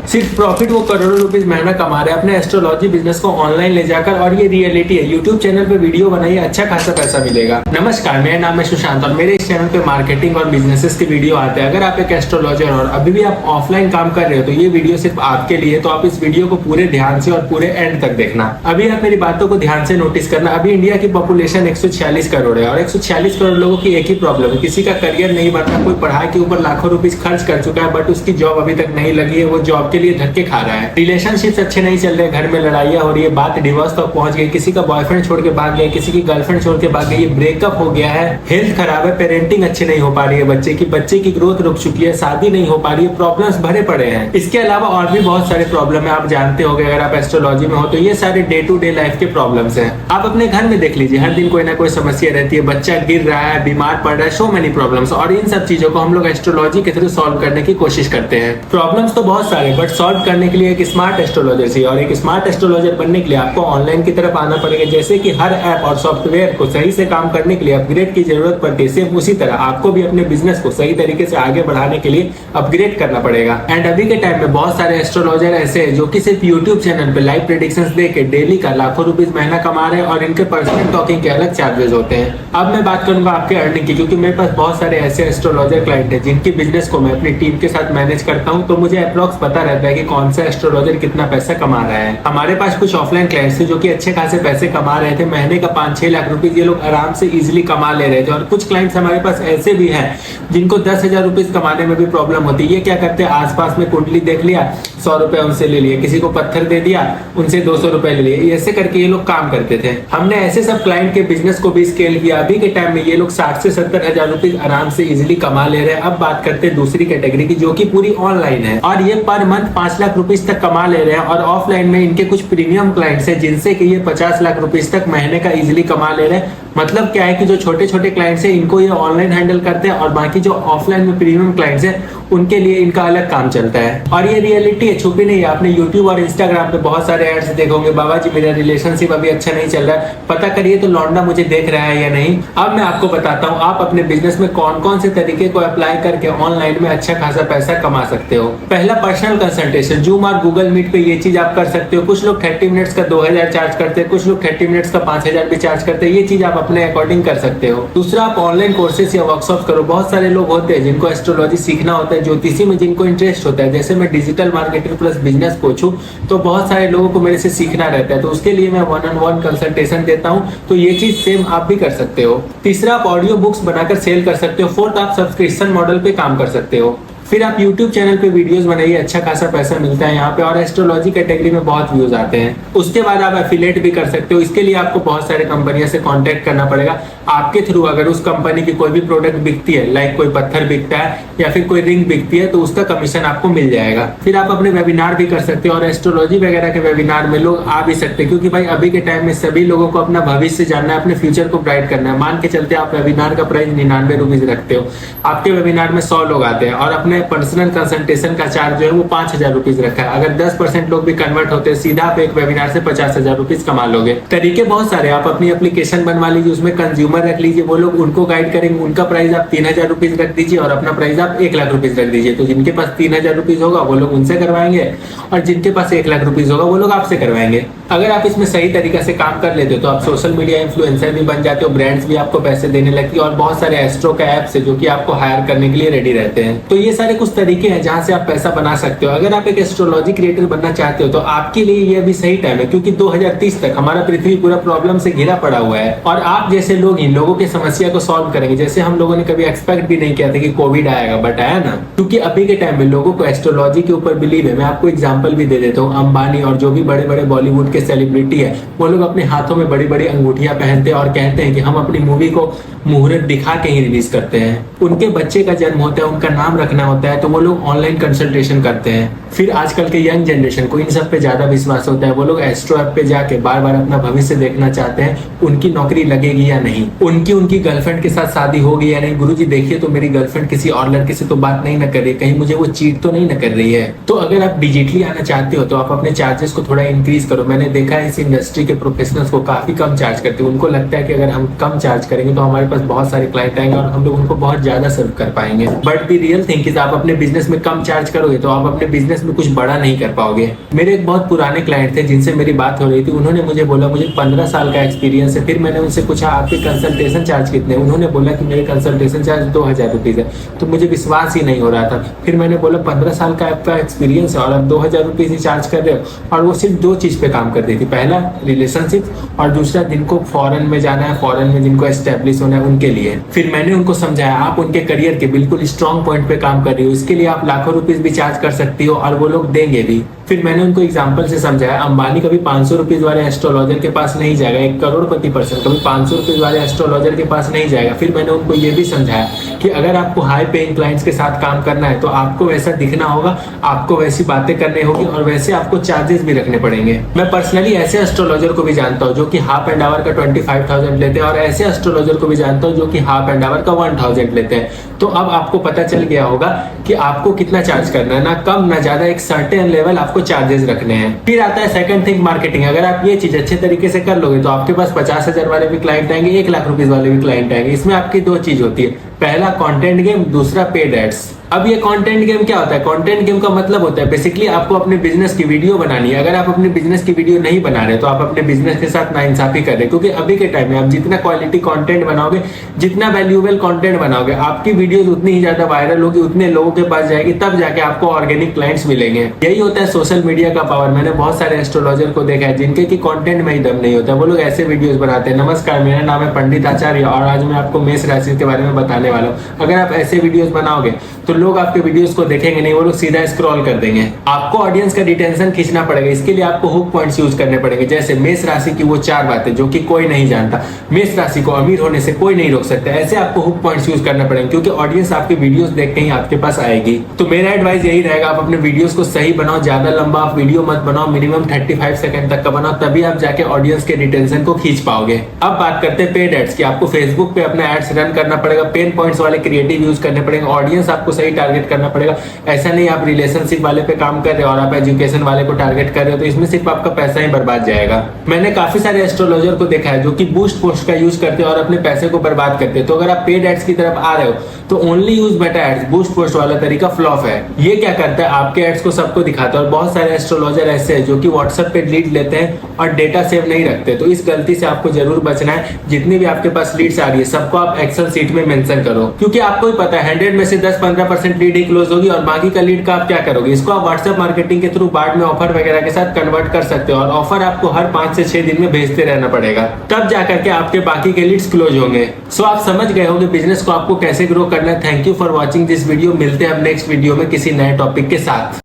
सिर्फ प्रॉफिट वो करोड़ों रुपीस महीना कमा रहे हैं अपने एस्ट्रोलॉजी बिजनेस को ऑनलाइन ले जाकर, और ये रियलिटी है। यूट्यूब चैनल पे वीडियो बनाइए, अच्छा खासा पैसा मिलेगा। नमस्कार, मेरा नाम है सुशांत और मेरे इस चैनल पे मार्केटिंग और बिजनेसेस के वीडियो आते हैं। अगर आप एक एस्ट्रोलॉजर और अभी भी आप ऑफलाइन काम कर रहे हो तो ये वीडियो सिर्फ आपके लिए। तो आप इस वीडियो को पूरे ध्यान से और पूरे एंड तक देखना। अभी आप मेरी बातों को ध्यान से नोटिस करना। अभी इंडिया की पॉपुलेशन 146 करोड़ है और 146 करोड़ लोगों की एक ही प्रॉब्लम है, किसी का करियर नहीं बनता। कोई पढ़ाई के ऊपर लाखों रुपीस खर्च कर चुका है बट उसकी जॉब अभी तक नहीं लगी है, वो जॉब के लिए धक्के खा रहा है। रिलेशनशिप्स अच्छे नहीं चल रहे, घर में लड़ाइयाँ हो रही है, बात डिवोर्स तक पहुंच गई, किसी का बॉयफ्रेंड छोड़ के भाग गया, किसी की गर्लफ्रेंड छोड़ के भाग गई, ब्रेकअप हो गया है, हेल्थ खराब है, पेरेंटिंग अच्छी नहीं हो पा रही है, बच्चे की ग्रोथ रुक चुकी है, शादी नहीं हो पा रही है, प्रॉब्लम्स भरे पड़े हैं। इसके अलावा और भी बहुत सारे प्रॉब्लम है, आप जानते होंगे अगर आप एस्ट्रोलॉजी में हो तो। ये सारे डे टू डे लाइफ के प्रॉब्लम्स हैं। आप अपने घर में देख लीजिए, हर दिन कोई ना कोई समस्या रहती है, बच्चा गिर रहा है, बीमार पड़ रहा है, सो मेनी प्रॉब्लम्स। और इन सब चीजों को हम लोग एस्ट्रोलॉजी के थ्रू सॉल्व करने की कोशिश करते हैं। प्रॉब्लम्स तो बहुत सारे बट सॉल्व करने के लिए एक स्मार्ट एस्ट्रोलॉजर चाहिए, और एक स्मार्ट एस्ट्रोलॉजर बनने के लिए आपको ऑनलाइन की तरफ आना पड़ेगा। जैसे कि हर ऐप और सॉफ्टवेयर को सही से काम करने के लिए अपग्रेड की जरूरत पड़ती है, सिर्फ उसी तरह आपको भी अपने बिजनेस को सही तरीके से आगे बढ़ाने के लिए अपग्रेड करना पड़ेगा। एंड अभी के टाइम में बहुत सारे एस्ट्रोलॉजर ऐसे हैं जो कि सिर्फ यूट्यूब चैनल पे लाइव प्रेडिक्शंस देके डेली का लाखों रुपीस महीना कमा रहे हैं, और इनके पर्सनल टॉकिंग के अलग चार्जेस होते हैं। अब मैं बात करूंगा आपके अर्निंग की, क्योंकि मेरे पास बहुत सारे ऐसे एस्ट्रोलॉजर क्लाइंट हैं जिनकी बिजनेस को मैं अपनी टीम के साथ मैनेज करता हूं, तो मुझे अप्रॉक्स पता रहता है कि कौन सा एस्ट्रोलॉजर कितना पैसा कमा रहा है। हमारे पास कुछ ऑफलाइन क्लाइंट्स थे जो कि अच्छे खासे पैसे कमा रहे थे, महीने का 5-6 लाख रुपीस ये लोग आराम से इजिली कमा ले रहे थे। और कुछ क्लाइंट्स हमारे पास ऐसे भी हैं जिनको 10,000 रुपीस कमाने में भी प्रॉब्लम होती है। ये क्या करते हैं, आसपास में कुंडली देख लिया, 100 रुपए उनसे ले लिए, किसी को पत्थर दे दिया, उनसे 200 रुपए ले लिए, ऐसे करके ये लोग काम करते थे। हमने ऐसे सब क्लाइंट के बिजनेस को भी स्केल किया। अभी के टाइम में ये लोग 60 से 70 हजार रुपीस आराम से इजिली कमा ले रहे हैं। अब बात करते हैं दूसरी कैटेगरी की जो कि पूरी ऑनलाइन है, और ये पर मंथ 5 लाख रुपीस तक कमा ले रहे हैं। और ऑफलाइन में इनके कुछ प्रीमियम क्लाइंट्स हैं जिनसे कि ये 50 लाख रुपीस तक महीने का इजिली कमा ले रहे हैं। मतलब क्या है कि जो छोटे छोटे क्लाइंट्स हैं इनको ये ऑनलाइन हैंडल करते हैं, और बाकी जो ऑफलाइन में प्रीमियम क्लाइंट्स हैं उनके लिए इनका अलग काम चलता है। और ये रियलिटी है, छुपी नहीं है। आपने यूट्यूब और इंस्टाग्राम पे बहुत सारे एड्स देखोगे, बाबा जी मेरा रिलेशनशिप अभी अच्छा नहीं चल रहा है, पता करिए तो लौंडा मुझे देख रहा है या नहीं। अब मैं आपको बताता हूँ आप अपने बिजनेस में कौन कौन से तरीके को अप्लाई करके ऑनलाइन में अच्छा खासा पैसा कमा सकते हो। पहला, पर्सनल कंसल्टेशन। जूम और गूगल मीट पे ये चीज आप कर सकते हो। कुछ लोग 30 मिनट्स का 2000 चार्ज करते हैं, कुछ लोग 30 मिनट्स का 5000 भी चार्ज करते हैं। ये चीज आप अपने अकॉर्डिंग कर सकते हो। दूसरा, आप ऑनलाइन कोर्सेज या वर्कशॉप करो। बहुत सारे लोग होते हैं जिनको एस्ट्रोलॉजी सीखना होता है, ज्योतिषी में जिनको इंटरेस्ट होता है। जैसे मैं digital marketing plus business coach हूँ, तो बहुत सारे लोगों को मेरे से सीखना रहता है, तो उसके लिए मैं 1-on-1 कंसल्टेशन देता हूँ। तो ये चीज सेम आप भी कर सकते हो। तीसरा, आप ऑडियो बुक्स बनाकर सेल कर सकते हो। फोर्थ, आप सब्सक्रिप्शन मॉडल पे काम कर सकते हो। फिर आप YouTube चैनल पे वीडियोस बनाइए, अच्छा खासा पैसा मिलता है यहाँ पे, और एस्ट्रोलॉजी कैटेगरी में बहुत व्यूज आते हैं। उसके बाद आप एफिलिएट भी कर सकते हो। इसके लिए आपको बहुत सारे कंपनियों से कांटेक्ट करना पड़ेगा। आपके थ्रू अगर उस कंपनी की कोई भी प्रोडक्ट बिकती है, लाइक कोई पत्थर बिकता है या फिर कोई रिंग बिकती है, तो उसका कमीशन आपको मिल जाएगा। फिर आप अपने वेबिनार भी कर सकते हो, और एस्ट्रोलॉजी वगैरह के वेबिनार में लोग आ भी सकते हैं, क्योंकि भाई अभी के टाइम में सभी लोगों को अपना भविष्य जानना है, अपने फ्यूचर को ब्राइट करना है। मान के चलते आप वेबिनार का प्राइस 99 रुपीज रखते हो, आपके वेबिनार में 100 लोग आते हैं, और अपने पर्सनल कंसल्टेशन का चार्ज जो है वो 5000 रुपीज रखा है। अगर 10% लोग भी कन्वर्ट होते हैं, सीधा आप एक वेबिनार से 50,000 रुपीज कमा लोगे। तरीके बहुत सारे। आप अपनी एप्लीकेशन बनवा लीजिए, उसमें कंज्यूमर रख लीजिए, वो लोग उनको गाइड करेंगे। उनका प्राइस आप 3000 रुपीज रख दीजिए, और अपना प्राइस आप 1 लाख रुपीज रख दीजिए। तो जिनके पास 3000 रुपीज होगा वो लोग उनसे करवाएंगे, और जिनके पास 1 लाख रुपीज होगा वो लोग आपसे करवाएंगे। अगर आप इसमें सही तरीके से काम कर लेते हो तो आप सोशल मीडिया इन्फ्लुएंसर भी बन जाते हो, ब्रांड्स भी आपको पैसे देने लगती है, और बहुत सारे एस्ट्रो का ऐप्स है जो कि आपको हायर करने के लिए रेडी रहते हैं। तो ये सारे कुछ तरीके हैं जहां से आप पैसा बना सकते हो। अगर आप एक एस्ट्रोलॉजी क्रिएटर बनना चाहते हो तो आपके लिए ये भी सही टाइम है, क्योंकि 2030 तक हमारा पृथ्वी पूरा प्रॉब्लम से घिरा पड़ा हुआ है, और आप जैसे लोग इन लोगों की समस्या को सॉल्व करेंगे। जैसे हम लोगों ने कभी एक्सपेक्ट भी नहीं किया था कि कोविड आएगा, बट आया ना। क्योंकि अभी के टाइम में लोगों को एस्ट्रोलॉजी के ऊपर बिलीव है। मैं आपको एग्जांपल भी दे देता हूँ। अंबानी और जो भी बड़े बड़े बॉलीवुड के सेलिब्रिटी है, वो लोग अपने हाथों में बड़ी बड़ी अंगूठियां पहनते हैं और कहते हैं कि हम अपनी मूवी को मुहूर्त दिखा के ही रिलीज करते हैं। उनके बच्चे का जन्म होता है, उनका नाम रखना होता है, तो वो लोग ऑनलाइन कंसल्टेशन करते हैं। फिर आजकल के यंग जनरेशन को इन सब पे ज्यादा विश्वास होता है। वो लोग एस्ट्रो ऐप पे जाके बार बार अपना भविष्य देखना चाहते हैं, उनकी नौकरी लगेगी या नहीं, उनकी गर्लफ्रेंड के साथ शादी होगी या नहीं। गुरुजी देखिए तो मेरी गर्लफ्रेंड किसी और लड़के से तो बात नहीं न कर रही है, कहीं मुझे वो चीट तो नहीं न कर रही है। तो अगर आप डिजिटली आना चाहते हो तो आप अपने चार्जेस को थोड़ा इंक्रीज करो। मैंने मैंने देखा है इस इंडस्ट्री के प्रोफेशनल्स को काफी कम चार्ज करते हैं। उनको लगता है कि अगर हम कम चार्ज करेंगे तो हमारे पास बहुत सारे क्लाइंट आएंगे और हम लोग उनको बहुत ज्यादा सर्व कर पाएंगे। But the real thing is आप अपने बिजनेस में कम चार्ज करोगे तो आप अपने बिजनेस में कुछ बड़ा नहीं कर पाओगे। मेरे एक बहुत पुराने क्लाइंट थे जिनसे मेरी बात हो रही थी। उन्होंने मुझे बोला मुझे 15 साल का एक्सपीरियंस है। फिर मैंने उनसे पूछा आपके कंसल्टेशन चार्ज कितने? उन्होंने बोला कि मेरे कंसल्टेशन चार्ज 2000 रुपीज है। तो मुझे विश्वास ही नहीं हो रहा था। फिर मैंने बोला 15 साल का आपका एक्सपीरियंस है और आप 2000 रुपीज ही चार्ज कर रहे हो। और वो सिर्फ दो चीज पे काम करती थी, पहला रिलेशनशिप और दूसरा जिनको फॉरेन में जाना है, फॉरेन में जिनको एस्टेब्लिश होना है उनके लिए। फिर मैंने उनको समझाया आप उनके करियर के बिल्कुल स्ट्रॉन्ग पॉइंट पे काम कर रही हो, इसके लिए आप लाखों रुपीज भी चार्ज कर सकती हो और वो लोग देंगे भी। फिर मैंने उनको एग्जांपल से समझाया अंबानी कभी 500 रुपीज वाले एस्ट्रोलॉजर के पास नहीं जाएगा, एक करोड़पति पर्सन कभी 500 रुपीज वाले एस्ट्रोलॉजर के पास नहीं जाएगा। फिर मैंने उनको ये भी समझाया कि अगर आपको हाई पेइंग क्लाइंट्स के साथ काम करना है तो आपको वैसा दिखना होगा, आपको वैसी बातें करनी होगी और वैसे आपको चार्जेस भी रखने पड़ेंगे। मैं पर्सनली ऐसे एस्ट्रोलॉजर को भी जानता हूँ जो कि हाफ एंड आवर का 25,000 लेते हैं और ऐसे एस्ट्रोलॉजर को भी जानता हूँ जो कि हाफ एंड आवर का 1000 लेते हैं। तो अब आपको पता चल गया होगा कि आपको कितना चार्ज करना है, ना कम ना ज्यादा, एक सर्टेन लेवल आपको चार्जेस रखने हैं। फिर आता है सेकंड थिंग मार्केटिंग। अगर आप ये चीज अच्छे तरीके से कर लोगे तो आपके पास 50,000 वाले भी क्लाइंट आएंगे, 1 लाख रुपीज वाले भी क्लाइंट आएंगे। इसमें आपकी दो चीज होती है, पहला कंटेंट गेम, दूसरा पेड एड्स। अब ये कंटेंट गेम क्या होता है? कंटेंट गेम का मतलब होता है बेसिकली आपको अपने बिजनेस की वीडियो बनानी है। अगर आप अपने बिजनेस की वीडियो नहीं बना रहे तो आप अपने बिजनेस के साथ नाइंसाफी कर रहे हैं, क्योंकि अभी के टाइम में आप जितना क्वालिटी कंटेंट बनाओगे, जितना वैल्यूएबल कंटेंट बनाओगे, आपकी वीडियोस उतनी ही ज्यादा वायरल होगी, उतने लोगों के पास जाएगी, तब जाके आपको ऑर्गेनिक क्लाइंट्स मिलेंगे। यही होता है सोशल मीडिया का पावर। मैंने बहुत सारे एस्ट्रोलॉजर को देखा है जिनके की कंटेंट में ही दम नहीं होता, वो लोग ऐसे वीडियोस बनाते हैं, नमस्कार मेरा नाम है पंडित आचार्य और आज मैं आपको मेष राशि के बारे में बताने वाला हूँ। अगर आप ऐसे वीडियोस बनाओगे तो लोग आपके वीडियोस को देखेंगे नहीं, वो लोग सीधा स्क्रॉल कर देंगे। आपको ऑडियंस का रिटेंशन खींचना पड़ेगा, इसके लिए आपको हुक पॉइंट्स यूज करने पड़ेंगे। जैसे मेष राशि की वो 4 बातें जो कि कोई नहीं जानता, मेष राशि को अमीर होने से कोई नहीं रोक सकता, ऐसे आपको हुक पॉइंट्स यूज करना पड़ेगा, क्योंकि ऑडियंस आपके वीडियोस देख के ही आपके पास आएगी। तो मेरा एडवाइस यही रहेगा, आप अपने वीडियोस को सही बनाओ, ज्यादा लंबा आप वीडियो मत बनाओ, मिनिमम 35 सेकंड तक का बनाओ, तभी आप जाके ऑडियंस के रिटेंशन को खींच पाओगे। अब बात करते हैं पेड एड्स की। आपको फेसबुक पे अपना एड्स रन करना पड़ेगा, पेन पॉइंट्स वाले क्रिएटिव यूज करने पड़ेंगे, ऑडियंस आपको सही टारगेट करना पड़ेगा। ऐसा नहीं आप रिलेशनशिप वाले पे काम कर रहे हो और आप एजुकेशन वाले को टारगेट कर रहे हो तो इसमें सिर्फ आपका पैसा ही बर्बाद जाएगा। मैंने काफी सारे एस्ट्रोलॉजर को देखा है जो कि बूस्ट पोस्ट का यूज करते हैं और अपने पैसे को बर्बाद करते हैं। तो अगर आप पेड एड्स की तरफ आ रहे हो तो ओनली यूज बेटा एड्स। बूस्ट पोस्ट वाला तरीका फ्लॉप है। ये क्या करता है, आपके एड्स को सबको दिखाता है और बहुत सारे एस्ट्रोलॉजर ऐसे हैं जो कि व्हाट्सएप पे लीड लेते हैं और डेटा सेव नहीं रखते। तो इस गलती से आपको जरूर बचना है। जितनी भी आपके पास लीड्स आ रही है सबको आप एक्सेल सीट में मेंशन करो, क्योंकि आपको ही पता है 100 में से 10-15% लीड ही क्लोज होगी और बाकी का लीड का आप क्या करोगे? इसको आप व्हाट्सएप मार्केटिंग के थ्रू बाद में ऑफर वगैरह के साथ कन्वर्ट कर सकते हो और ऑफर आपको हर 5 से 6 दिन में भेजते रहना पड़ेगा, तब जाकर के आपके बाकी के लीड्स क्लोज होंगे। सो आप समझ गए होंगे बिजनेस को आपको कैसे ग्रो करना है। Thank you for watching this video. मिलते हैं अब नेक्स्ट वीडियो में किसी नए टॉपिक के साथ।